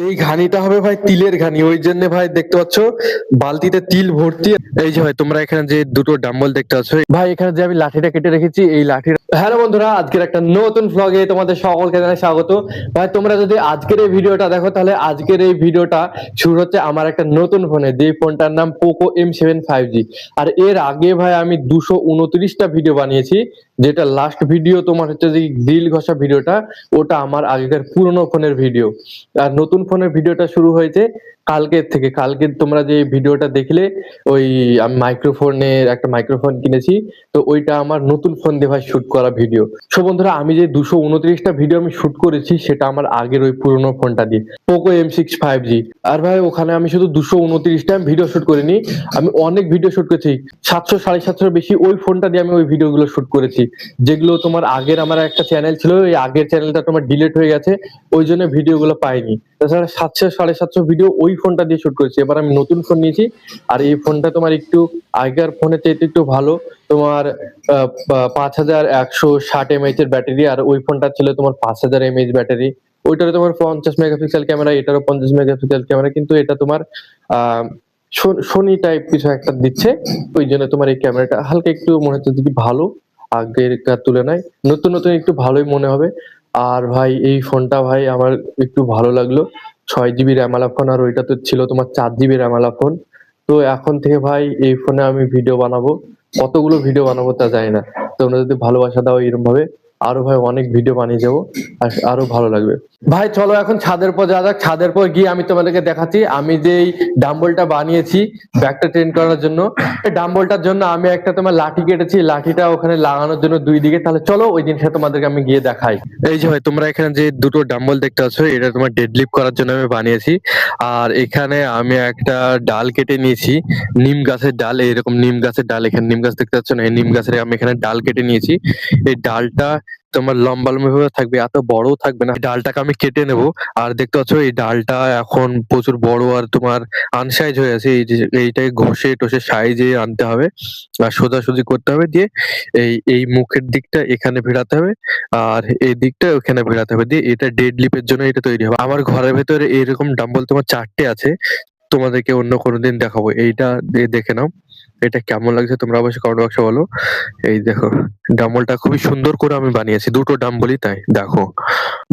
এই ঘানিটা হবে ভাই তিলের ঘানি, ওই জন্য ভাই দেখতে পাচ্ছ বালতিতে তিল ভর্তি। এই যে ভাই তোমরা এখানে যে দুটো ডাম্বল দেখতে পাচ্ছ ভাই, এখানে যে আমি লাঠিটা কেটে রেখেছি এই লাঠির। হ্যালো বন্ধুরা, আজকের একটা নতুন ভ্লগে তোমাদের সকলকে জানাই স্বাগত। ভাই তোমরা যদি আজকের এই ভিডিওটা দেখো তাহলে আজকের এই ভিডিওটা শুরু হচ্ছে আমার একটা নতুন ফোনে, যে ফোনটার নাম পোকো M7 5G। আর এর আগে ভাই আমি 229টা ভিডিও বানিয়েছি, যেটা লাস্ট ভিডিও তোমার হচ্ছে যে গ্রিল ঘষা ভিডিওটা, ওটা আমার আগেকার পুরনো ফোনের ভিডিও। আর নতুন ফোনের ভিডিওটা শুরু হয়েছে কালকের থেকে। কালকে তোমরা যে ভিডিওটা দেখলে, ওই আমি মাইক্রোফোনের একটা মাইক্রোফোন কিনেছি, তো ওইটা আমার নতুন ফোন দিয়ে ভাই শুট করা ভিডিও। সো বন্ধুরা, আমি যে 229টা ভিডিও আমি শুট করেছি সেটা আমার আগের ওই পুরনো ফোনটা দিয়ে, পোকো M6 5G। আর ভাই ওখানে আমি শুধু 229টা ভিডিও শুট করিনি, আমি অনেক ভিডিও শুট করেছি, 700 750 বেশি ওই ফোনটা দিয়ে আমি ওই ভিডিওগুলো শুট করেছি, যেগুলো তোমার আগের আমার একটা চ্যানেল ছিল, ওই আগের চ্যানেলটা তোমার ডিলিট হয়ে গেছে, ওই জন্য ভিডিওগুলো পাইনি। তাছাড়া 700 750 ভিডিও ওই ফোনটা দিয়ে শুট করেছি। এবার আমি নতুন ফোন নিয়েছি, আর এই ফোনটা তোমার একটু আগের ফোনের চাইতে একটু ভালো। তোমার 5160 mAh এর ব্যাটারি, আর ওই ফোনটা ছিল তোমার 5000 mAh ব্যাটারি। ওইটারও তোমার 50 মেগাপিক্সেল ক্যামেরা, এটারও 50 মেগাপিক্সেল ক্যামেরা, কিন্তু এটা তোমার আহ সোনি টাইপ কিছু একটা দিচ্ছে, ওই জন্য তোমার এই ক্যামেরাটা হালকা একটু মনে হচ্ছে কি ভালো, আগের তুলনায় নতুন নতুন একটু ভালোই মনে হবে। আর ভাই এই ফোনটা ভাই আমার একটু ভালো লাগলো, 6 GB র্যাম আলা ফোন, আর ওইটা তো ছিল তোমার 4 GB র্যাম আলা ফোন। তো এখন থেকে ভাই এই ফোনে আমি ভিডিও বানাবো, কতগুলো ভিডিও বানাবো তা জানি না। তোমরা যদি ভালোবাসা দাও এরকম ভাবে, আরো ভাই অনেক ভিডিও বানিয়ে যাবো, আর আরো ভালো লাগবে। ভাই চলো এখন ছাদের পর যাওয়া যাক। ছাদের পর গিয়ে আমি তোমাদেরকে দেখাচ্ছি আমি যে এই ডাম্বলটা বানিয়েছি ব্যাকটা ট্রেন করার জন্য। ডাম্বলটার জন্য আমি একটা তোমার লাঠি কেটেছি, লাঠিটা ওখানে লাগানোর জন্য দুই দিকে। তাহলে চলো ওই জিনিসটা তোমাদেরকে আমি গিয়ে দেখাই। এই যে ভাই তোমরা এখানে যে দুটো ডাম্বল দেখতে পাচ্ছ, এটা তোমার ডেডলিফট করার জন্য আমি বানিয়েছি। আর এখানে আমি একটা ডাল কেটে নিয়েছি, নিম গাছের ডাল, এরকম নিম গাছের ডাল, এখানে নিম গাছ দেখতে পাচ্ছ না, এই নিম গাছের আমি এখানে ডাল কেটে নিয়েছি। এই ডালটা তোমার লম্বা লম্বা ভাবে থাকবে, এত বড়ও থাকবে না। এই ডালটাকে আমি কেটে নেব। আর দেখতে পাচ্ছ এই ডালটা এখন প্রচুর বড় আর তোমার আনসাইজ হয়ে আছে, এইটাকে ঘষে টষে সাইজে আনতে হবে, আর সোজাসুজি করতে হবে, দিয়ে এই মুখের দিকটা এখানে ভিড়াতে হবে, আর এই দিকটা ওখানে ভিড়াতে হবে, দিয়ে এটা ডেড লিফটের জন্য এটা তৈরি হবে। আমার ঘরের ভেতরে এরকম ডাম্বল তোমার 4টে আছে, তোমাদেরকে অন্য কোনো দিন দেখাবো। এইটা দেখে নাও, এটা কেমন লাগছে তোমরা অবশ্যই কমেন্ট বক্সে বলো। এই দেখো ডাম্বলটা খুবই সুন্দর করে আমি বানিয়েছি, দুটো ডাম্বলই তাই দেখো।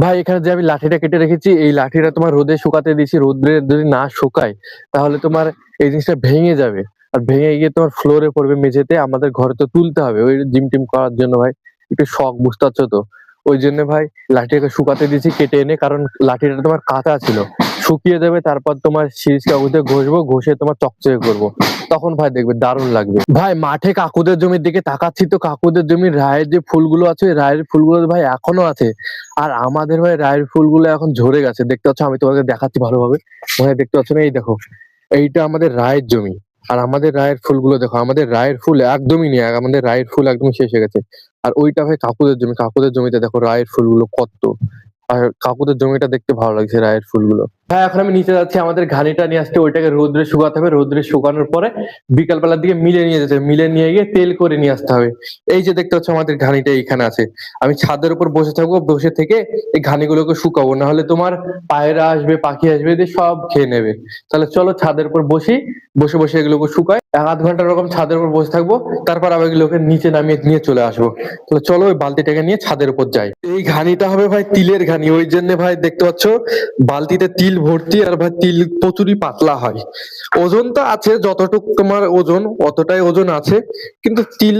ভাই এখানে যে আমি লাঠিটা কেটে রেখেছি, এই লাঠিটা তোমার রোদে শুকাতে দিয়েছি। রোদ্রে যদি না শুকায় তাহলে তোমার এই জিনিসটা ভেঙে যাবে, আর ভেঙে গিয়ে তোমার ফ্লোরে পড়বে, মেঝেতে। আমাদের ঘরে তো তুলতে হবে ওই জিম টিম করার জন্য, ভাই একটু শখ, বুঝতে পারছো তো। ওই জন্য ভাই লাঠিটাকে শুকাতে দিয়েছি কেটে এনে, কারণ লাঠিটা তোমার কাঁচা ছিল, শুকিয়ে দেবে, তারপর তোমার সিরিজ কাগজে ঘষবো, ঘষে তোমার চকচকে করবো, তখন ভাই দেখবে দারুণ লাগবে। ভাই মাঠে কাকুদের জমির দিকে তাকাচ্ছি, তো কাকুদের জমির রায়ের যে ফুলগুলো আছে, রায়ের ফুলগুলো ভাই এখনো আছে। আর আমাদের ভাই রায়ের ফুলগুলো এখন ঝরে গেছে, দেখতে পাচ্ছ, আমি তোমাকে দেখাচ্ছি ভালোভাবে। ভাই দেখতে পাচ্ছ না, এই দেখো, এইটা আমাদের রায়ের জমি। আর আমাদের রায়ের ফুলগুলো দেখো, আমাদের রায়ের ফুল একদমই নেই, আমাদের রায়ের ফুল একদম শেষ হয়ে গেছে। আর ওইটা ভাই কাকুদের জমি, কাকুদের জমিতে দেখো রায়ের ফুলগুলো কত, আর কাকুদের জমিটা দেখতে ভালো লাগছে রায়ের ফুলগুলো। হ্যাঁ এখন আমি নিচে যাচ্ছি আমাদের ঘানিটা নিয়ে আসতে, ওইটাকে রোদ্রে শুকাতে হবে। রোদ্রে শুকানোর পরে বিকাল বেলার দিকে মিলে নিয়ে যেতে হবে, মিলে নিয়ে গিয়ে তেল করে নিয়ে আসতে হবে। এই যে দেখতে পাচ্ছ আমাদের ঘানিটা এইখানে আছে, আমি ছাদের উপর বসে থাকবো, বসে থেকে এই ঘানিগুলোকে শুকাবো, না হলে তোমার পায়রা আসবে, পাখি আসবে, এদের সব খেয়ে নেবে। তাহলে চলো ছাদের উপর বসি, বসে বসে এগুলোকে শুকাই, 1 আধ ঘন্টা এরকম ছাদের উপর বসে থাকবো, তারপর আবার এগুলোকে নিচে নামিয়ে নিয়ে চলে আসবো। তাহলে চলো ওই বালতিটাকে নিয়ে ছাদের উপর যাই। এই ঘানিটা হবে ভাই তিলের ঘানি, ওই জন্য ভাই দেখতে পাচ্ছ বালতিতে তিল ভর্তি, আর ভাই তিল প্রচুরই পাতলা হয়। ওজন তো আছে, যতটুকু তোমার ওজন অতটাই ওজন আছে, কিন্তু তিল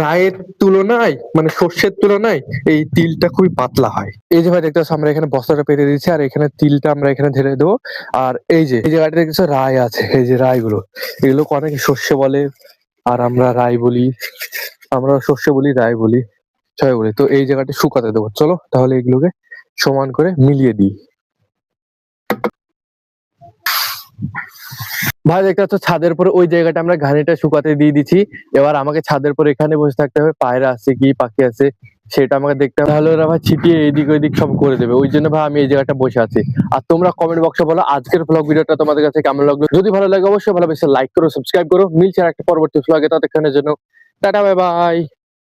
রায়ের তুলনায়, মানে সর্ষের তুলনায় এই তিলটা খুবই পাতলা হয়। এই যে ভাই দেখতে পাচ্ছ আমরা এখানে বস্তাটা পেতে দিচ্ছি, আর এখানে তিলটা আমরা এখানে ঢেলে দেবো। আর এই যে এই জায়গাটা দেখছো রায় আছে, এই যে রায়গুলো, এগুলোকে অনেকে সর্ষে বলে, আর আমরা রায় বলি, আমরা সর্ষে বলি, রায় বলি, ছয় বলি। তো এই জায়গাটা শুকাতে দেবো, চলো তাহলে এগুলোকে সমান করে মিলিয়ে দিই। ভাই দেখতে পাচ্ছ ছাদের পরে ওই জায়গাটা আমরা ঘানিটা শুকাতে দিয়ে দিচ্ছি। এবার আমাকে ছাদের পর এখানে বসে থাকতে হবে, পায়রা আছে কি পাখি আছে সেটা আমাকে দেখতে হবে, তাহলে ওরা ভাই ছিটিয়ে এইদিক ওইদিক সব করে দেবে, ওই জন্য ভাই আমি এই জায়গাটা বসে আছি। আর তোমরা কমেন্ট বক্সে বলো আজকের ব্লগ ভিডিওটা তোমাদের কাছে কেমন লাগলো। যদি ভালো লাগে অবশ্যই ভালোবেসে লাইক করো, সাবস্ক্রাইব করো। মিলছে একটা পরবর্তী ব্লগে, ততক্ষণের জন্য টাটা, বাই বাই।